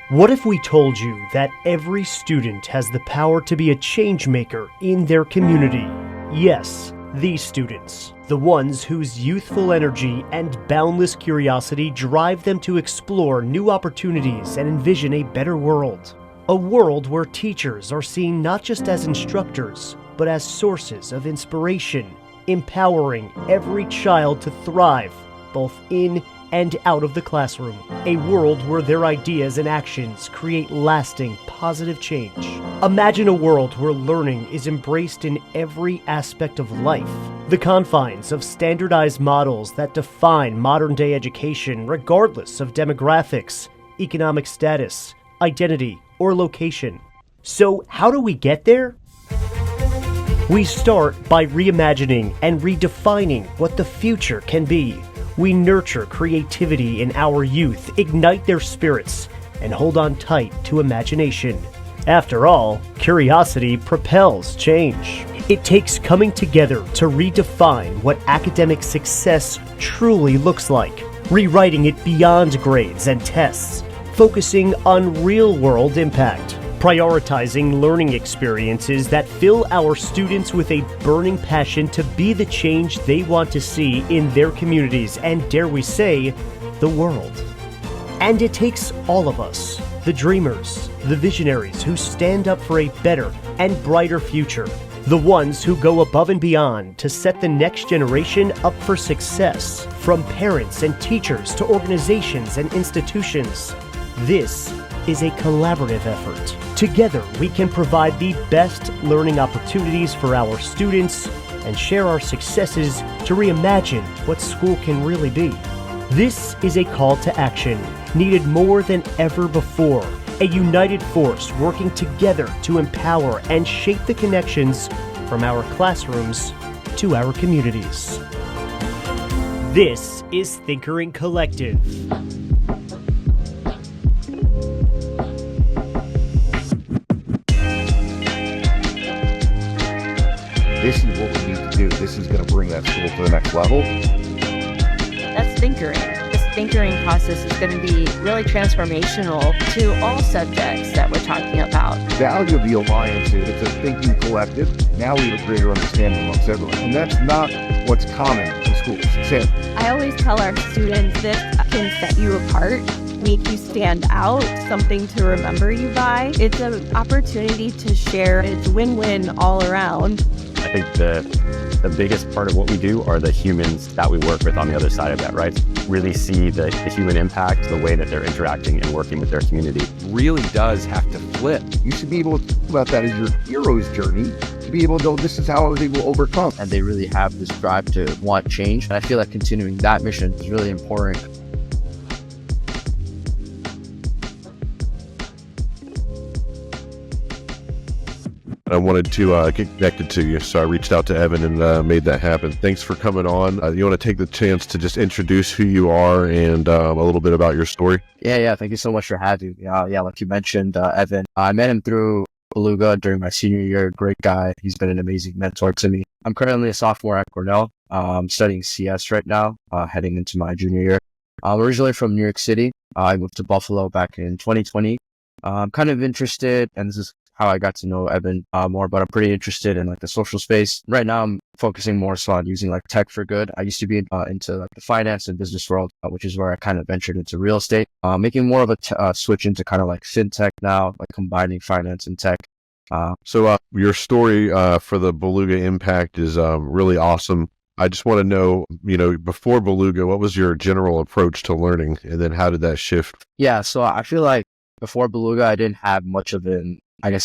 What if we told you that every student has the power to be a change maker in their community? Yes, these students, the ones whose youthful energy and boundless curiosity drive them to explore new opportunities and envision a better world. A world where teachers are seen not just as instructors, but as sources of inspiration, empowering every child to thrive, both in and out of the classroom. A world where their ideas and actions create lasting, positive change. Imagine a world where learning is embraced in every aspect of life. The confines of standardized models that define modern-day education regardless of demographics, economic status, identity, or location. So how do we get there? We start by reimagining and redefining what the future can be. We nurture creativity in our youth, ignite their spirits, and hold on tight to imagination. After all, curiosity propels change. It takes coming together to redefine what academic success truly looks like, rewriting it beyond grades and tests, focusing on real-world impact, prioritizing learning experiences that fill our students with a burning passion to be the change they want to see in their communities and, dare we say, the world. And it takes all of us, the dreamers, the visionaries who stand up for a better and brighter future, the ones who go above and beyond to set the next generation up for success, from parents and teachers to organizations and institutions. This is a collaborative effort. Together, we can provide the best learning opportunities for our students and share our successes to reimagine what school can really be. This is a call to action, needed more than ever before. A united force working together to empower and shape the connections from our classrooms to our communities. This is Thinkering Collective. This is what we need to do. This is going to bring that school to the next level. That's thinkering. This thinkering process is going to be really transformational to all subjects that we're talking about. The value of the Alliance is it's a thinking collective. Now we have a greater understanding amongst everyone. And that's not what's common in schools. I always tell our students this can set you apart, make you stand out, something to remember you by. It's an opportunity to share. It's win-win all around. I think the biggest part of what we do are the humans that we work with on the other side of that, right? Really see the human impact, the way that they're interacting and working with their community. It really does have to flip. You should be able to think about that as your hero's journey, to be able to know this is how I was able to overcome. And they really have this drive to want change. And I feel like continuing that mission is really important. I wanted to get connected to you, so I reached out to Evan and made that happen. Thanks for coming on. You want to take the chance to just introduce who you are and a little bit about your story? Yeah. Thank you so much for having me. Like you mentioned, Evan, I met him through Beluga during my senior year. Great guy. He's been an amazing mentor to me. I'm currently a sophomore at Cornell. I'm studying CS right now, heading into my junior year. I'm originally from New York City. I moved to Buffalo back in 2020. I'm kind of interested, and this is how I got to know Evan more, but I'm pretty interested in like the social space. Right now, I'm focusing more so on using like tech for good. I used to be into like the finance and business world, which is where I kind of ventured into real estate, making more of a switch into kind of like fintech now, like combining finance and tech. So your story for the Beluga Impact is really awesome. I just want to know, before Beluga, what was your general approach to learning, and then how did that shift? Yeah, so I feel like before Beluga, I didn't have much of an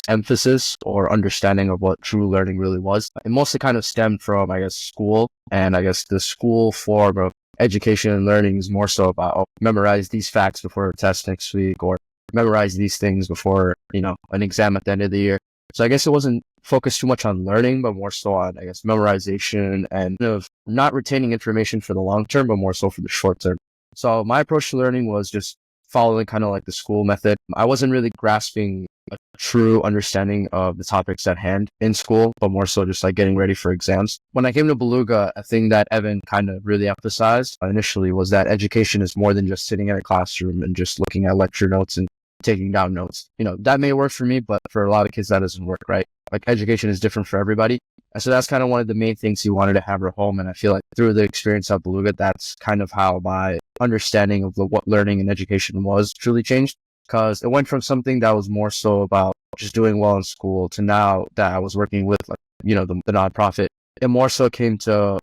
emphasis or understanding of what true learning really was. It mostly kind of stemmed from, school. And the school form of education and learning is more so about memorize these facts before a test next week, or memorize these things before, an exam at the end of the year. So I guess it wasn't focused too much on learning, but more so on, memorization and kind of not retaining information for the long term, but more so for the short term. So my approach to learning was just following kind of like the school method. I wasn't really grasping a true understanding of the topics at hand in school, but more so just like getting ready for exams. When I came to Beluga, a thing that Evan kind of really emphasized initially was that education is more than just sitting in a classroom and just looking at lecture notes and taking down notes. That may work for me, but for a lot of kids, that doesn't work, right? Like education is different for everybody. And so that's kind of one of the main things he wanted to hammer home. And I feel like through the experience at Beluga, that's kind of how my understanding of what learning and education was truly changed. Because it went from something that was more so about just doing well in school to now that I was working with the nonprofit, it more so came to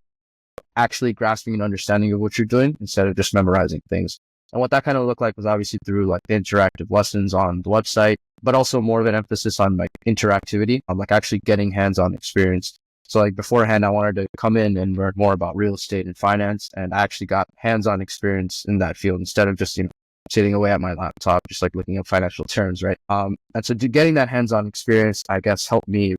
actually grasping an understanding of what you're doing instead of just memorizing things. And what that kind of looked like was obviously through like the interactive lessons on the website, but also more of an emphasis on like interactivity, on like actually getting hands-on experience. So like beforehand, I wanted to come in and learn more about real estate and finance, and I actually got hands-on experience in that field instead of just, sitting away at my laptop, just like looking at financial terms, right? And so getting that hands-on experience, I guess, helped me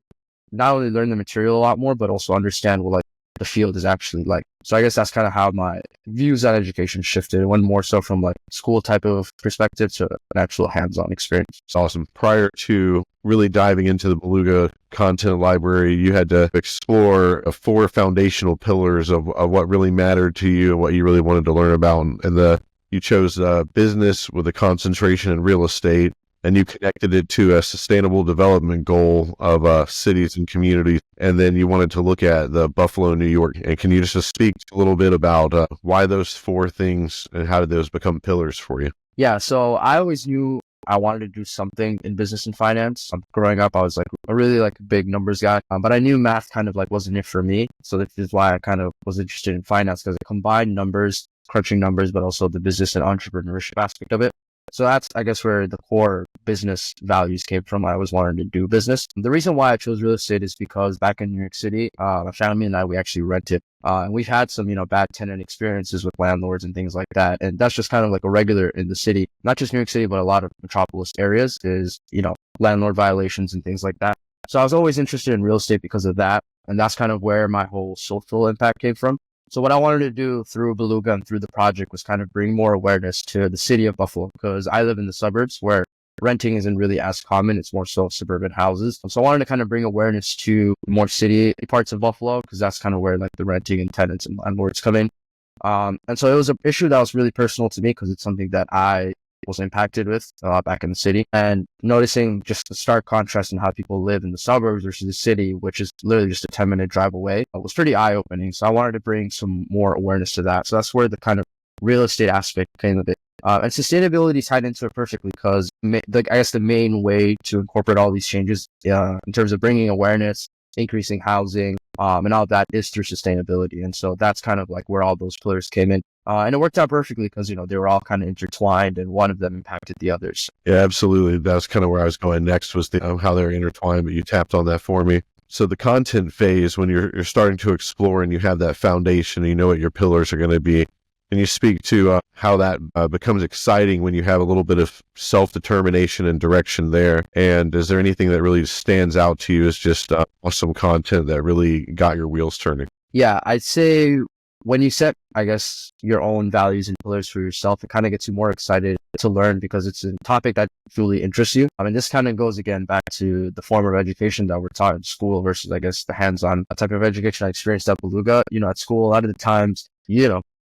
not only learn the material a lot more, but also understand what like the field is actually like. So I guess that's kind of how my views on education shifted. It went more so from like school type of perspective to an actual hands-on experience. It's awesome. Prior to really diving into the Beluga content library, you had to explore 4 foundational pillars of what really mattered to you and what you really wanted to learn about. And you chose business with a concentration in real estate, and you connected it to a sustainable development goal of cities and communities. And then you wanted to look at the Buffalo, New York. And can you just speak a little bit about why those 4 things and how did those become pillars for you? Yeah, so I always knew I wanted to do something in business and finance. Growing up, I was like a really like big numbers guy, but I knew math kind of like wasn't it for me. So this is why I kind of was interested in finance, because it combined numbers, crunching numbers, but also the business and entrepreneurship aspect of it. So that's, I guess, where the core business values came from. I always wanted to do business. The reason why I chose real estate is because back in New York City, my family and I, we actually rented. And we've had some, bad tenant experiences with landlords and things like that. And that's just kind of like a regular in the city, not just New York City, but a lot of metropolis areas is, landlord violations and things like that. So I was always interested in real estate because of that. And that's kind of where my whole social impact came from. So what I wanted to do through Beluga and through the project was kind of bring more awareness to the city of Buffalo, because I live in the suburbs where renting isn't really as common. It's more so suburban houses. So I wanted to kind of bring awareness to more city parts of Buffalo, because that's kind of where like the renting and tenants and landlords come in. And so it was an issue that was really personal to me, because it's something that I was impacted with back in the city, and noticing just the stark contrast in how people live in the suburbs versus the city, which is literally just a 10-minute drive away, was pretty eye-opening. So I wanted to bring some more awareness to that. So that's where the kind of real estate aspect came of it. And sustainability tied into it perfectly, because I guess the main way to incorporate all these changes in terms of bringing awareness, increasing housing, and all of that is through sustainability. And so that's kind of like where all those pillars came in. And it worked out perfectly because, they were all kind of intertwined and one of them impacted the others. Yeah, absolutely. That's kind of where I was going next, was how they're intertwined, but you tapped on that for me. So the content phase, when you're starting to explore and you have that foundation, and you know what your pillars are going to be, and you speak to how that becomes exciting when you have a little bit of self-determination and direction there. And is there anything that really stands out to you as just awesome content that really got your wheels turning? Yeah, I'd say when you set, I guess, your own values and pillars for yourself, it kind of gets you more excited to learn, because it's a topic that truly interests you. I mean, this kind of goes again back to the form of education that we're taught in school versus, I guess, the hands-on type of education I experienced at Beluga. At school, a lot of the times,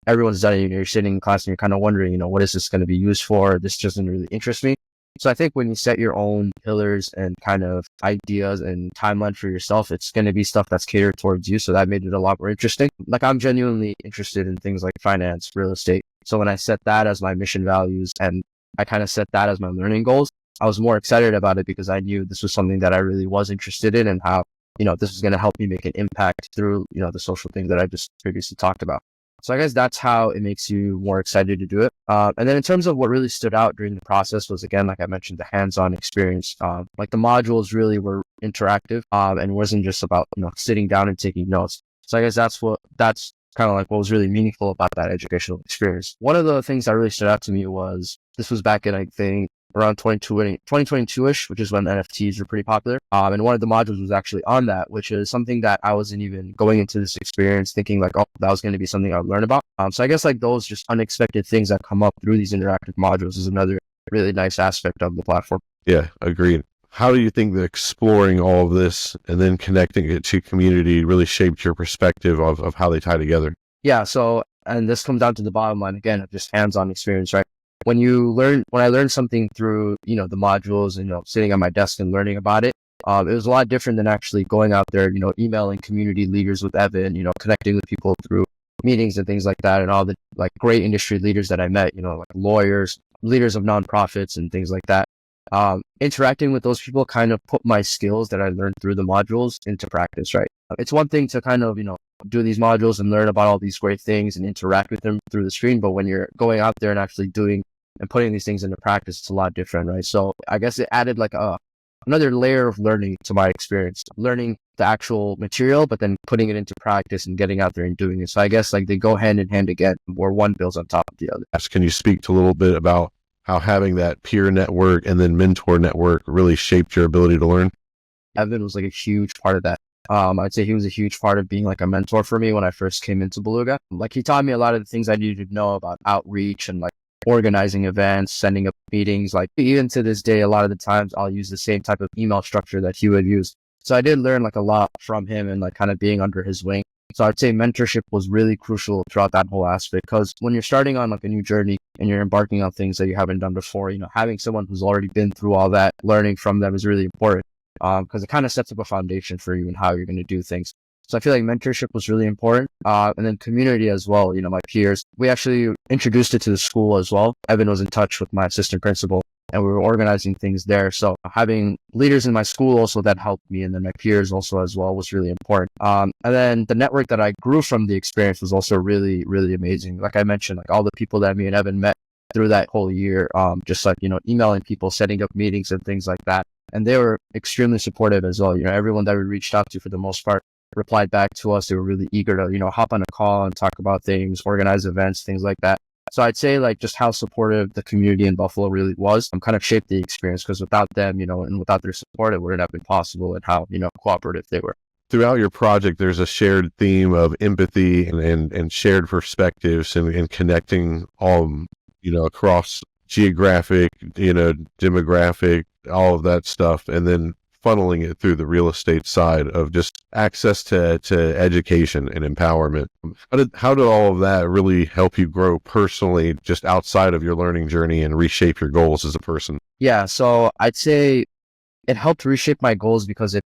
everyone's done it. You're sitting in class and you're kind of wondering, what is this going to be used for? This doesn't really interest me. So I think when you set your own pillars and kind of ideas and timeline for yourself, it's going to be stuff that's catered towards you. So that made it a lot more interesting. Like, I'm genuinely interested in things like finance, real estate. So when I set that as my mission values and I kind of set that as my learning goals, I was more excited about it because I knew this was something that I really was interested in, and how, this was going to help me make an impact through, the social things that I just previously talked about. So I guess that's how it makes you more excited to do it. And then in terms of what really stood out during the process was, again, like I mentioned, the hands-on experience. Like the modules really were interactive and wasn't just about, sitting down and taking notes. So I guess that's kind of like what was really meaningful about that educational experience. One of the things that really stood out to me was, this was back in, I think, around 2022-ish, which is when NFTs were pretty popular. And one of the modules was actually on that, which is something that I wasn't even going into this experience thinking like, oh, that was going to be something I'd learn about. So I guess like those just unexpected things that come up through these interactive modules is another really nice aspect of the platform. Yeah, agreed. How do you think that exploring all of this and then connecting it to community really shaped your perspective of how they tie together? Yeah, so, and this comes down to the bottom line again of just hands-on experience, right? when I learned something through, the modules and, sitting at my desk and learning about it, it was a lot different than actually going out there, emailing community leaders with Evan, connecting with people through meetings and things like that, and all the like great industry leaders that I met, like lawyers, leaders of nonprofits and things like that. Interacting with those people kind of put my skills that I learned through the modules into practice, right? It's one thing to kind of, do these modules and learn about all these great things and interact with them through the screen. But when you're going out there and actually doing and putting these things into practice, it's a lot different, right? So I guess it added like another layer of learning to my experience, learning the actual material, but then putting it into practice and getting out there and doing it. So I guess like they go hand in hand again, where one builds on top of the other. Can you speak to a little bit about how having that peer network and then mentor network really shaped your ability to learn? Evan was like a huge part of that. I'd say he was a huge part of being like a mentor for me when I first came into Beluga. Like he taught me a lot of the things I needed to know about outreach and like organizing events, sending up meetings. Like even to this day, a lot of the times I'll use the same type of email structure that he would use. So I did learn like a lot from him and like kind of being under his wing. So I'd say mentorship was really crucial throughout that whole aspect, because when you're starting on like a new journey and you're embarking on things that you haven't done before, having someone who's already been through all that, learning from them is really important, because it kind of sets up a foundation for you and how you're going to do things. So I feel like mentorship was really important. And then community as well, my peers. We actually introduced it to the school as well. Evan was in touch with my assistant principal and we were organizing things there. So having leaders in my school also that helped me, and then my peers also as well, was really important. And then the network that I grew from the experience was also really, really amazing. Like I mentioned, like all the people that me and Evan met through that whole year, just like, emailing people, setting up meetings and things like that. And they were extremely supportive as well. Everyone that we reached out to for the most part replied back to us. They were really eager to, hop on a call and talk about things, organize events, things like that. So I'd say like just how supportive the community in Buffalo really was kind of shaped the experience, because without them, and without their support, it wouldn't have been possible, and how, cooperative they were. Throughout your project, there's a shared theme of empathy and shared perspectives and connecting all, across geographic, demographic, all of that stuff, and then funneling it through the real estate side of just access to education and empowerment. How did all of that really help you grow personally, just outside of your learning journey, and reshape your goals as a person? Yeah, so I'd say it helped reshape my goals because it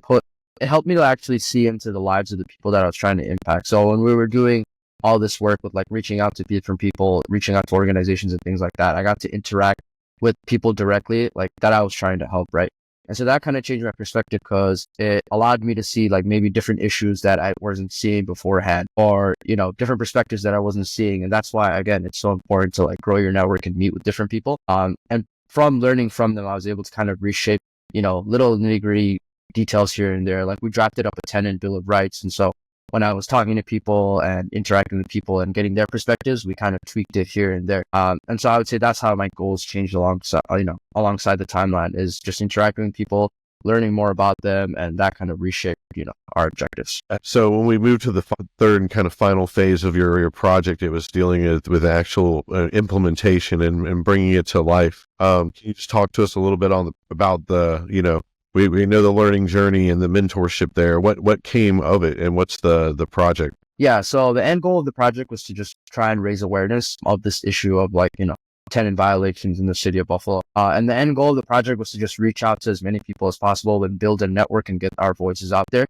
helped me to actually see into the lives of the people that I was trying to impact. So when we were doing all this work with like reaching out to different people, reaching out to organizations and things like that, I got to interact with people directly, like that I was trying to help, right? And so that kind of changed my perspective, because it allowed me to see like maybe different issues that I wasn't seeing beforehand, or, different perspectives that I wasn't seeing. And that's why, again, it's so important to like grow your network and meet with different people. And from learning from them, I was able to kind of reshape, little nitty-gritty details here and there. Like we drafted up a tenant bill of rights. And so when I was talking to people and interacting with people and getting their perspectives, we kind of tweaked it here and there. And so I would say that's how my goals changed alongside the timeline, is just interacting with people, learning more about them, and that kind of reshaped, our objectives. So when we moved to the third and kind of final phase of your project, it was dealing with actual implementation and bringing it to life. Can you just talk to us a little bit about the, we know the learning journey and the mentorship there. What came of it, and what's the project? Yeah, so the end goal of the project was to just try and raise awareness of this issue of like, tenant violations in the city of Buffalo. And the end goal of the project was to just reach out to as many people as possible and build a network and get our voices out there.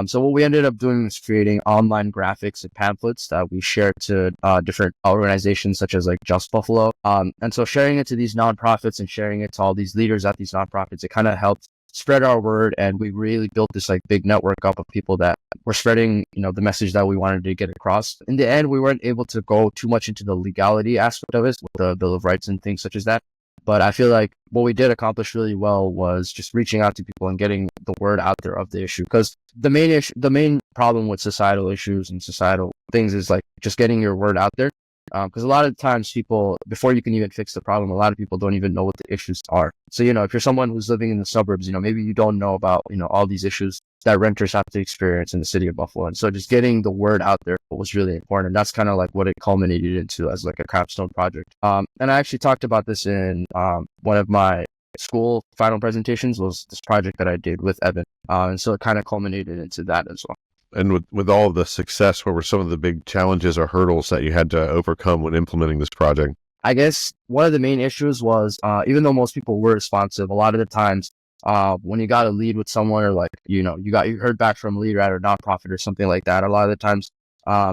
So what we ended up doing was creating online graphics and pamphlets that we shared to different organizations such as like Just Buffalo. And so sharing it to these nonprofits and sharing it to all these leaders at these nonprofits, it kind of helped spread our word, and we really built this like big network up of people that were spreading, the message that we wanted to get across. In the end, we weren't able to go too much into the legality aspect of it with the Bill of Rights and things such as that. But I feel like what we did accomplish really well was just reaching out to people and getting the word out there of the issue. Because the main problem with societal issues and societal things is like just getting your word out there. Because a lot of times people, before you can even fix the problem, a lot of people don't even know what the issues are. So, if you're someone who's living in the suburbs, maybe you don't know about, all these issues that renters have to experience in the city of Buffalo. And so just getting the word out there was really important. And that's kind of like what it culminated into as like a capstone project. And I actually talked about this in one of my school final presentations, was this project that I did with Evan. And so it kind of culminated into that as well. And with all of the success, what were some of the big challenges or hurdles that you had to overcome when implementing this project? I guess one of the main issues was, even though most people were responsive, a lot of the times, when you got a lead with someone, or like, you heard back from a lead at a nonprofit or something like that, a lot of the times,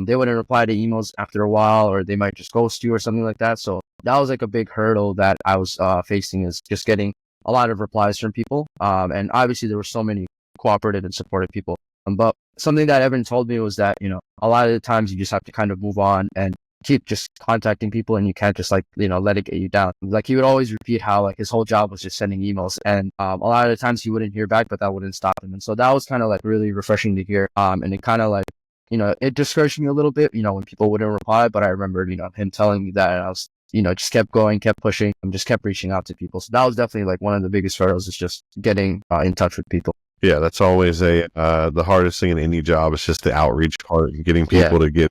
they wouldn't reply to emails after a while, or they might just ghost you or something like that. So that was like a big hurdle that I was, facing, is just getting a lot of replies from people. And obviously there were so many cooperative and supportive people. But something that Evan told me was that, a lot of the times you just have to kind of move on and keep just contacting people, and you can't just let it get you down. Like, he would always repeat how like his whole job was just sending emails, and a lot of the times he wouldn't hear back, but that wouldn't stop him. And so that was kind of like really refreshing to hear. And it kind of like, it discouraged me a little bit, when people wouldn't reply, but I remembered, him telling me that, and I was, just kept going, kept pushing, and just kept reaching out to people. So that was definitely like one of the biggest hurdles, is just getting in touch with people. Yeah, that's always the hardest thing in any job. Is just the outreach part and getting people to get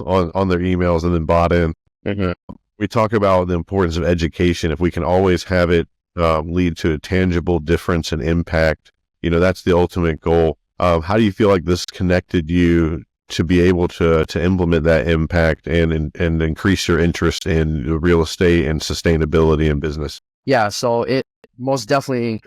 on their emails and then bought in. Mm-hmm. We talk about the importance of education. If we can always have it lead to a tangible difference and impact, that's the ultimate goal. How do you feel like this connected you to be able to implement that impact and increase your interest in real estate and sustainability in business? Yeah, so it most definitely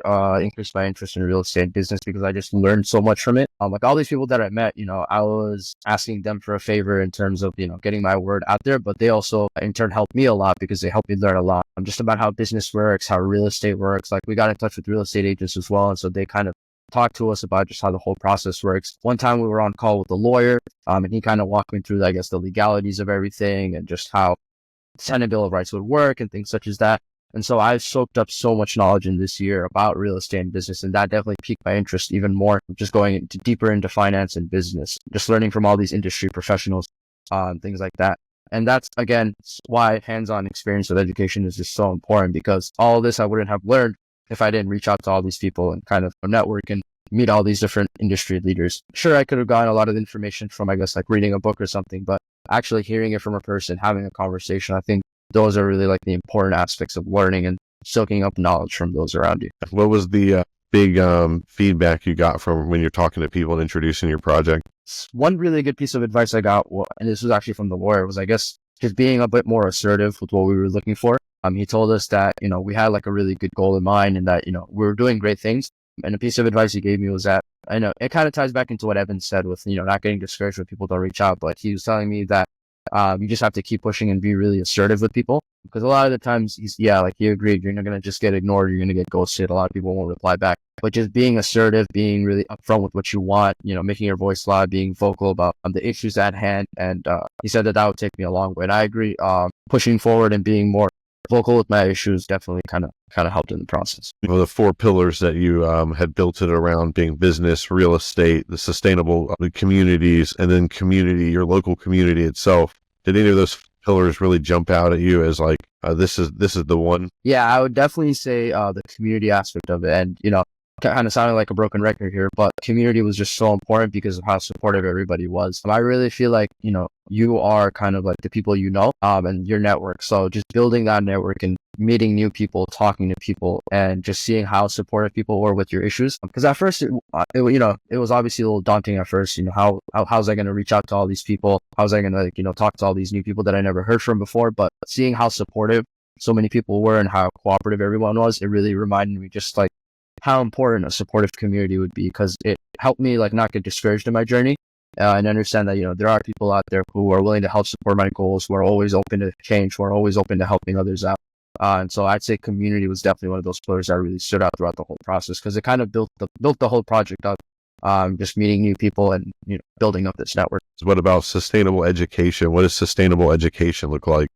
increased my interest in real estate business, because I just learned so much from it. Like all these people that I met, I was asking them for a favor in terms of, getting my word out there, but they also in turn helped me a lot, because they helped me learn a lot just about how business works, how real estate works. Like, we got in touch with real estate agents as well, and so they kind of talked to us about just how the whole process works. One time we were on call with a lawyer, and he kind of walked me through, I guess, the legalities of everything, and just how the tenant bill of rights would work and things such as that. And so I've soaked up so much knowledge in this year about real estate and business, and that definitely piqued my interest even more, just going deeper into finance and business, just learning from all these industry professionals, things like that. And that's, again, why hands-on experience with education is just so important, because all this I wouldn't have learned if I didn't reach out to all these people and kind of network and meet all these different industry leaders. Sure, I could have gotten a lot of information from, I guess, like reading a book or something, but actually hearing it from a person, having a conversation, I think those are really like the important aspects of learning and soaking up knowledge from those around you. What was the big feedback you got from when you're talking to people and introducing your project? One really good piece of advice I got, and this was actually from the lawyer, was, I guess, just being a bit more assertive with what we were looking for. He told us that, we had like a really good goal in mind, and that, we were doing great things. And a piece of advice he gave me was that, I know it kind of ties back into what Evan said with, not getting discouraged when people don't reach out, but he was telling me that you just have to keep pushing and be really assertive with people, because a lot of the times he agreed, you're not going to just get ignored, you're going to get ghosted, a lot of people won't reply back. But just being assertive, being really upfront with what you want, making your voice loud, being vocal about the issues at hand. And he said that would take me a long way. And I agree, pushing forward and being more vocal with my issues definitely kind of helped in the process. Well, the 4 pillars that you had built it around being business, real estate, the sustainable communities, and then community, your local community itself. Did any of those pillars really jump out at you as like, this is the one? Yeah, I would definitely say the community aspect of it. And, kind of sounding like a broken record here, but community was just so important because of how supportive everybody was. I really feel like, you are kind of like the people and your network. So just building that network and meeting new people, talking to people, and just seeing how supportive people were with your issues. Because at first, it was obviously a little daunting at first. How's I going to reach out to all these people? How's I going to, talk to all these new people that I never heard from before? But seeing how supportive so many people were and how cooperative everyone was, it really reminded me just like how important a supportive community would be, because it helped me like not get discouraged in my journey, and understand that, there are people out there who are willing to help support my goals, who are always open to change, who are always open to helping others out. And so I'd say community was definitely one of those pillars that really stood out throughout the whole process, because it kind of built the whole project up, just meeting new people and, building up this network. What about sustainable education? What does sustainable education look like?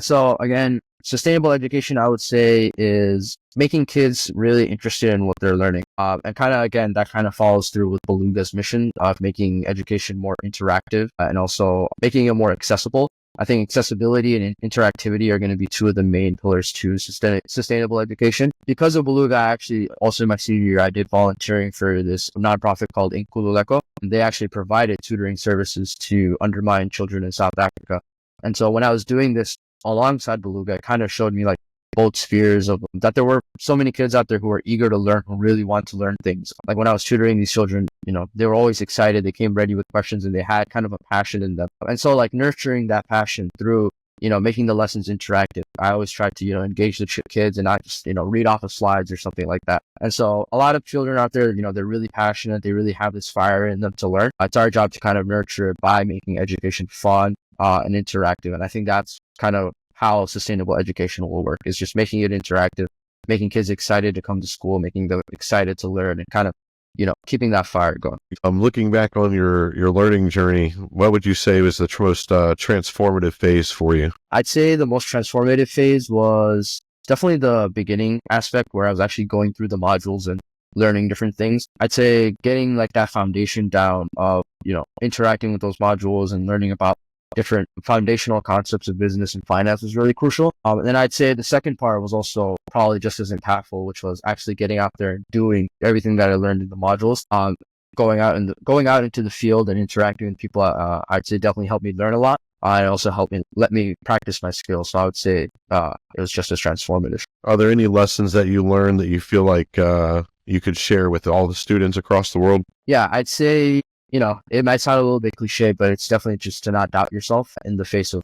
So again, sustainable education, I would say, is making kids really interested in what they're learning. And that kind of follows through with Beluga's mission of making education more interactive, and also making it more accessible. I think accessibility and interactivity are going to be 2 of the main pillars to sustainable education. Because of Beluga, I actually, also in my senior year, I did volunteering for this nonprofit called inaugural. And they actually provided tutoring services to undermined children in South Africa. And so when I was doing this alongside Beluga, it kind of showed me like both spheres of that there were so many kids out there who were eager to learn, who really want to learn things. Like when I was tutoring these children, they were always excited. They came ready with questions and they had kind of a passion in them. And so like nurturing that passion through making the lessons interactive. I always try to, engage the kids and not just, read off of slides or something like that. And so a lot of children out there, they're really passionate. They really have this fire in them to learn. It's our job to kind of nurture it by making education fun and interactive. And I think that's kind of how sustainable education will work, is just making it interactive, making kids excited to come to school, making them excited to learn, and kind of, keeping that fire going. Looking back on your learning journey, what would you say was the most transformative phase for you? I'd say the most transformative phase was definitely the beginning aspect, where I was actually going through the modules and learning different things. I'd say getting like that foundation down of, interacting with those modules and learning about different foundational concepts of business and finance was really crucial. And then I'd say the second part was also probably just as impactful, which was actually getting out there and doing everything that I learned in the modules. Going out into the field and interacting with people, I'd say definitely helped me learn a lot. It also let me practice my skills. So I would say it was just as transformative. Are there any lessons that you learned that you feel like you could share with all the students across the world? Yeah, I'd say, it might sound a little bit cliche, but it's definitely just to not doubt yourself in the face of,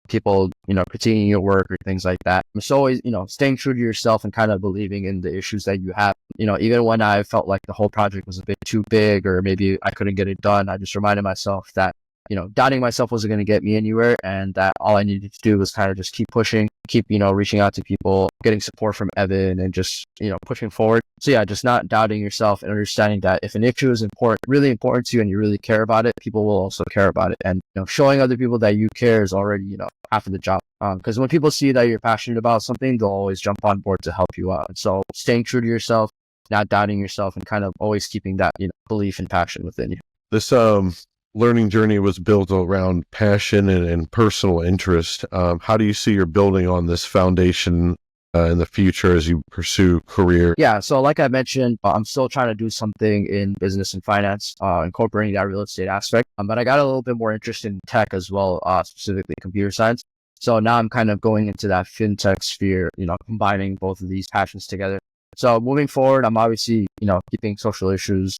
people, critiquing your work or things like that. It's always, staying true to yourself and kind of believing in the issues that you have. Even when I felt like the whole project was a bit too big or maybe I couldn't get it done, I just reminded myself that, doubting myself wasn't going to get me anywhere, and that all I needed to do was kind of just keep pushing, keep, reaching out to people, getting support from Evan, and just, pushing forward. So yeah, just not doubting yourself and understanding that if an issue is really important to you and you really care about it, people will also care about it. And, showing other people that you care is already, half of the job. Because when people see that you're passionate about something, they'll always jump on board to help you out. And so staying true to yourself, not doubting yourself, and kind of always keeping that, belief and passion within you. This, learning journey was built around passion and personal interest. How do you see you're building on this foundation in the future as you pursue career? Yeah, so like I mentioned, I'm still trying to do something in business and finance, incorporating that real estate aspect. But I got a little bit more interest in tech as well, specifically computer science. So now I'm kind of going into that fintech sphere, combining both of these passions together. So moving forward, I'm obviously, keeping social issues,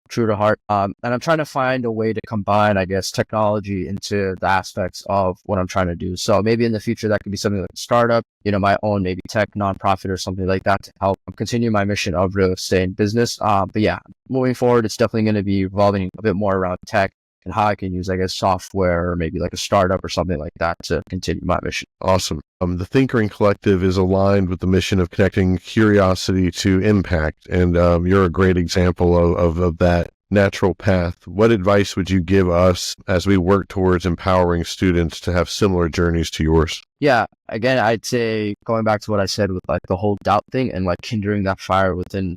true to heart. And I'm trying to find a way to combine, I guess, technology into the aspects of what I'm trying to do. So maybe in the future, that could be something like a startup, my own maybe tech nonprofit or something like that to help continue my mission of real estate and business. But yeah, moving forward, it's definitely going to be revolving a bit more around tech and how I can use, I guess, software or maybe like a startup or something like that to continue my mission. Awesome. The Thinkering Collective is aligned with the mission of connecting curiosity to impact. And you're a great example of that natural path. What advice would you give us as we work towards empowering students to have similar journeys to yours? Yeah, again, I'd say going back to what I said with like the whole doubt thing and like kindling that fire within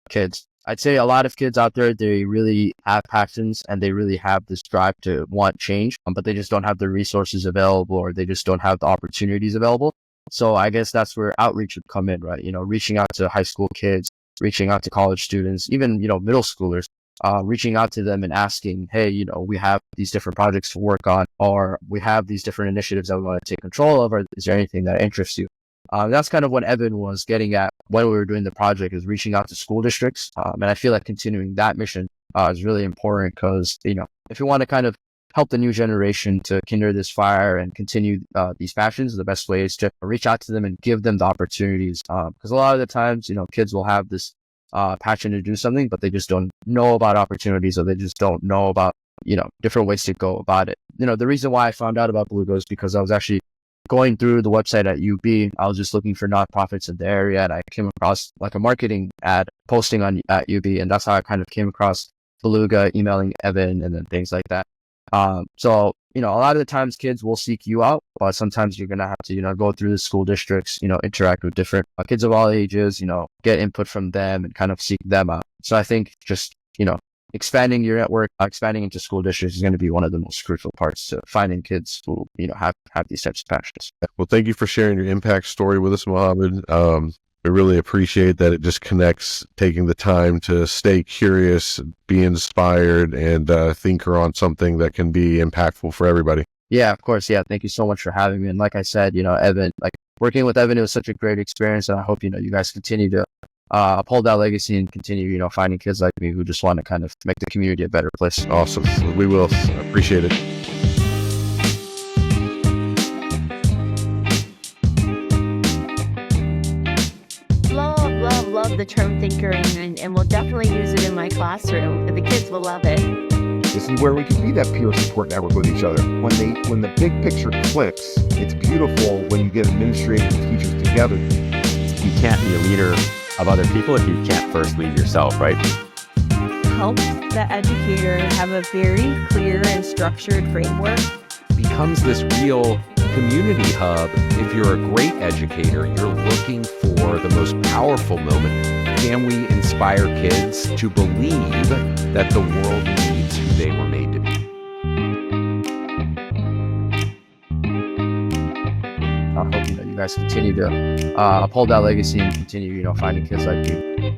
kids. I'd say a lot of kids out there, they really have passions and they really have this drive to want change, but they just don't have the resources available, or they just don't have the opportunities available. So I guess that's where outreach would come in, right? Reaching out to high school kids, reaching out to college students, even, middle schoolers, reaching out to them and asking, hey, we have these different projects to work on, or we have these different initiatives that we want to take control of, or is there anything that interests you? That's kind of what Evan was getting at when we were doing the project, is reaching out to school districts. And I feel like continuing that mission is really important because, if you want to kind of help the new generation to kindle this fire and continue these passions, the best way is to reach out to them and give them the opportunities. Because a lot of the times, kids will have this passion to do something, but they just don't know about opportunities, or they just don't know about, different ways to go about it. The reason why I found out about Beluga is because I was actually going through the website at UB. I was just looking for nonprofits in the area, and I came across like a marketing ad posting at UB, and that's how I kind of came across Beluga, emailing Evan, and then things like that. So a lot of the times kids will seek you out, but sometimes you're gonna have to go through the school districts, interact with different kids of all ages, get input from them and kind of seek them out. So I think just expanding your network, expanding into school districts is going to be one of the most crucial parts to finding kids who, have these types of passions. Well, thank you for sharing your impact story with us, Mohammed. I really appreciate that it just connects taking the time to stay curious, be inspired, and thinker on something that can be impactful for everybody. Yeah, of course. Yeah. Thank you so much for having me. And like I said, Evan, like working with Evan, it was such a great experience. And I hope, you guys continue to uphold that legacy and continue, finding kids like me who just want to kind of make the community a better place. Awesome. We will. Appreciate it. love the term thinker and will definitely use it in my classroom. The kids will love it. This is where we can be that peer support network with each other. When the big picture clicks, it's beautiful when you get administrators and teachers together. You can't be a leader of other people if you can't first lead yourself, right? Helps the educator have a very clear and structured framework. Becomes this real community hub. If you're a great educator, you're looking for the most powerful moment. Can we inspire kids to believe that the world needs who they were made to be? I'm hoping that you guys continue to uphold that legacy and continue, finding kids like you.